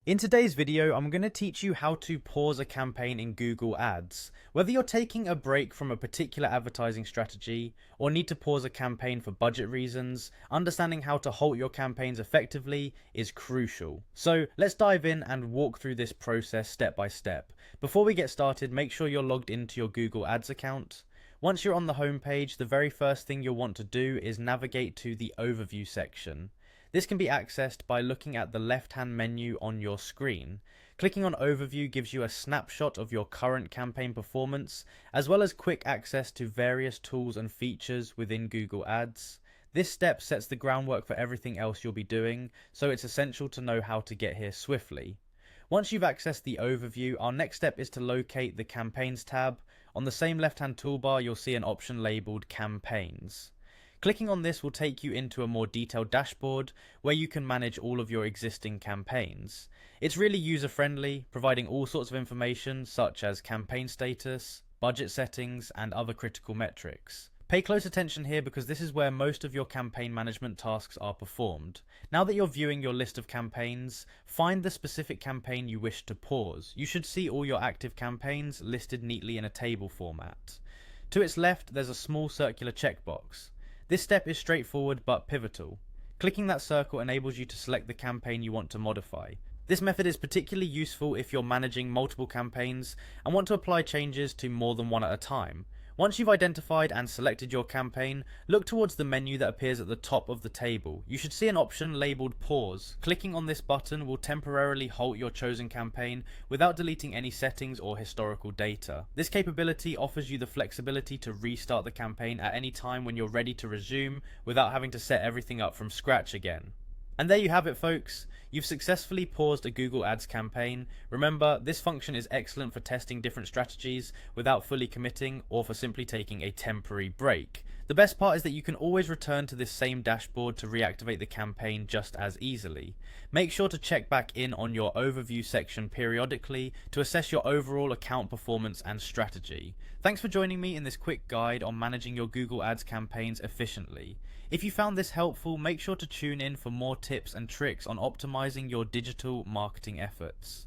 In today's video, I'm going to teach you how to pause a campaign in Google Ads. Whether you're taking a break from a particular advertising strategy or need to pause a campaign for budget reasons, understanding how to halt your campaigns effectively is crucial. So let's dive in and walk through this process step by step. Before we get started, make sure you're logged into your Google Ads account. Once you're on the home page, the very first thing you'll want to do is navigate to the overview section. This can be accessed by looking at the left-hand menu on your screen. Clicking on Overview gives you a snapshot of your current campaign performance, as well as quick access to various tools and features within Google Ads. This step sets the groundwork for everything else you'll be doing, so it's essential to know how to get here swiftly. Once you've accessed the overview, our next step is to locate the Campaigns tab. On the same left-hand toolbar, you'll see an option labeled Campaigns. Clicking on this will take you into a more detailed dashboard where you can manage all of your existing campaigns. It's really user-friendly, providing all sorts of information such as campaign status, budget settings, and other critical metrics. Pay close attention here because this is where most of your campaign management tasks are performed. Now that you're viewing your list of campaigns, find the specific campaign you wish to pause. You should see all your active campaigns listed neatly in a table format. To its left, there's a small circular checkbox. This step is straightforward but pivotal. Clicking that circle enables you to select the campaign you want to modify. This method is particularly useful if you're managing multiple campaigns and want to apply changes to more than one at a time. Once you've identified and selected your campaign, look towards the menu that appears at the top of the table. You should see an option labeled Pause. Clicking on this button will temporarily halt your chosen campaign without deleting any settings or historical data. This capability offers you the flexibility to restart the campaign at any time when you're ready to resume without having to set everything up from scratch again. And there you have it, folks. You've successfully paused a Google Ads campaign. Remember, this function is excellent for testing different strategies without fully committing or for simply taking a temporary break. The best part is that you can always return to this same dashboard to reactivate the campaign just as easily. Make sure to check back in on your overview section periodically to assess your overall account performance and strategy. Thanks for joining me in this quick guide on managing your Google Ads campaigns efficiently. If you found this helpful, make sure to tune in for more tips and tricks on optimizing your digital marketing efforts.